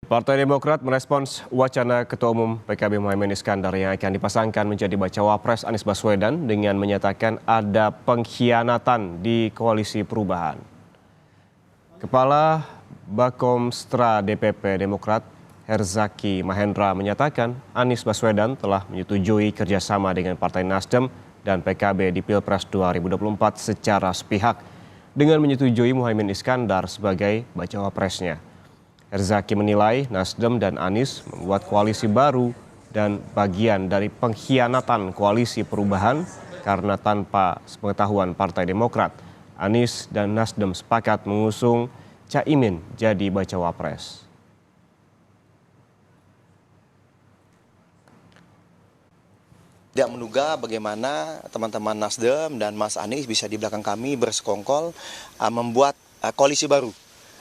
Partai Demokrat merespons wacana Ketua Umum PKB Muhaimin Iskandar yang akan dipasangkan menjadi bacawa pres Anies Baswedan dengan menyatakan ada pengkhianatan di Koalisi Perubahan. Kepala Bakomstra DPP Demokrat Herzaki Mahendra menyatakan Anies Baswedan telah menyetujui kerjasama dengan Partai Nasdem dan PKB di Pilpres 2024 secara sepihak dengan menyetujui Muhaimin Iskandar sebagai bacawa presnya. Herzaki menilai Nasdem dan Anies membuat koalisi baru dan bagian dari pengkhianatan Koalisi Perubahan karena tanpa sepengetahuan Partai Demokrat, Anies dan Nasdem sepakat mengusung Caimin jadi bacawa pres. Tidak menduga bagaimana teman-teman Nasdem dan Mas Anies bisa di belakang kami bersekongkol membuat koalisi baru.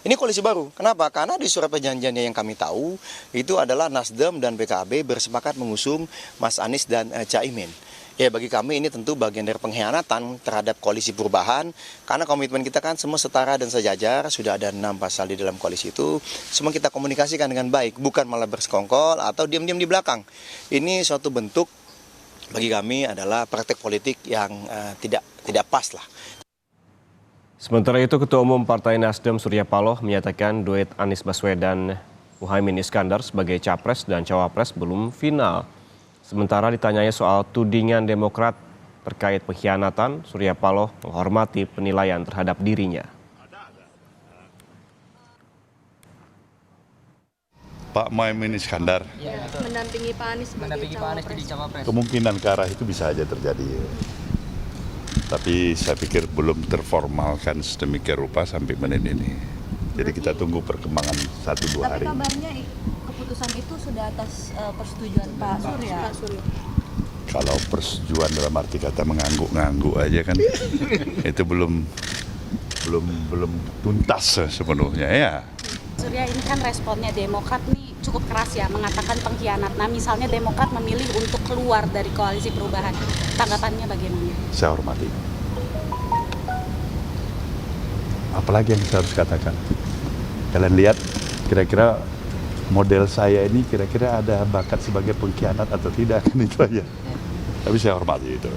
Ini koalisi baru. Kenapa? Karena di surat perjanjiannya yang kami tahu itu adalah Nasdem dan PKB bersepakat mengusung Mas Anies dan Caimin. Ya, bagi kami ini tentu bagian dari pengkhianatan terhadap koalisi perubahan. Karena komitmen kita kan semua setara dan sejajar. Sudah ada 6 pasal di dalam koalisi itu. Semua kita komunikasikan dengan baik. Bukan malah bersekongkol atau diam-diam di belakang. Ini suatu bentuk bagi kami adalah praktek politik yang tidak pas lah. Sementara itu, Ketua Umum Partai Nasdem Surya Paloh menyatakan duet Anies Baswedan Muhaimin Iskandar sebagai capres dan cawapres belum final. Sementara ditanyai soal tudingan Demokrat terkait pengkhianatan, Surya Paloh menghormati penilaian terhadap dirinya. Pak Muhaimin Iskandar mendampingi Pak Anies jadi cawapres. Kemungkinan ke arah itu bisa saja terjadi. Tapi saya pikir belum terformalkan sedemikian rupa sampai menit ini. Jadi kita tunggu perkembangan 1-2 hari. Tapi kabarnya keputusan itu sudah atas persetujuan Pak Surya. Kalau persetujuan dalam arti kata mengangguk-ngangguk aja kan, itu belum tuntas sepenuhnya ya. Surya, ini kan responnya Demokrat nih cukup keras ya, mengatakan pengkhianat. Nah, misalnya Demokrat memilih untuk keluar dari Koalisi Perubahan, tanggapannya bagaimana? Saya hormati. Apalagi yang saya harus katakan? Kalian lihat kira-kira model saya ini kira-kira ada bakat sebagai pengkhianat atau tidak, kan itu aja. Tapi saya hormati itu.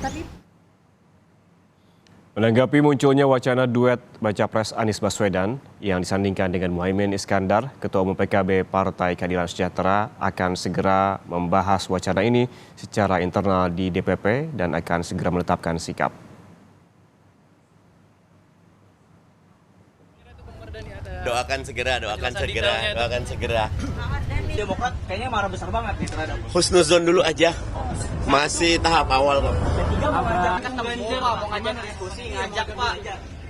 Menanggapi munculnya wacana duet baca pres Anies Baswedan yang disandingkan dengan Muhaimin Iskandar, Ketua Umum PKB Partai Keadilan Sejahtera akan segera membahas wacana ini secara internal di DPP dan akan segera menetapkan sikap. Doakan segera. Demokrat kayaknya marah besar banget nih terhadap Husnuzon dulu aja. Masih tahap awal kok.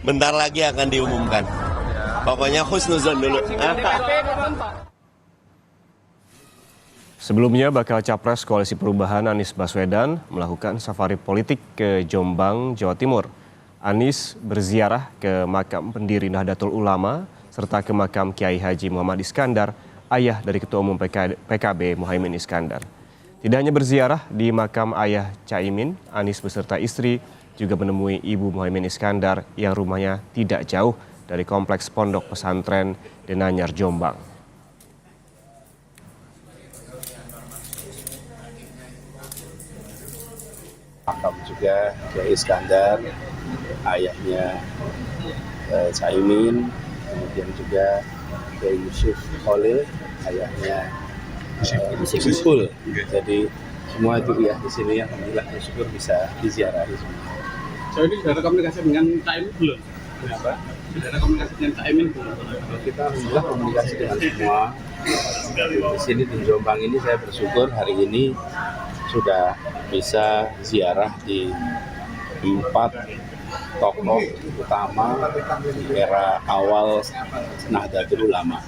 Bentar lagi akan diumumkan. Pokoknya husnuzon dulu. Sebelumnya, bakal capres Koalisi Perubahan Anies Baswedan melakukan safari politik ke Jombang, Jawa Timur. Anies berziarah ke makam pendiri Nahdlatul Ulama serta ke makam Kiai Haji Muhammad Iskandar, ayah dari Ketua Umum PKB Muhaimin Iskandar. Tidak hanya berziarah di makam ayah Caimin, Anies beserta istri juga menemui ibu Muhaimin Iskandar yang rumahnya tidak jauh dari kompleks pondok pesantren Denanyar, Jombang. Makam juga Kiai Iskandar, ayahnya Caimin, kemudian juga Kiai Yusuf Khalil, ayahnya Yusuf. Jadi semua itu ya di sini alhamdulillah bersyukur bisa diziarahi semua. So ini sudah ada komunikasi dengan Caimin belum? Kenapa? Sudah ada komunikasi dengan Caimin belum? Kita alhamdulillah komunikasi dengan semua. Di sini di Jombang ini saya bersyukur hari ini sudah bisa ziarah di 4 tokoh utama di era awal Nahdlatul Ulama.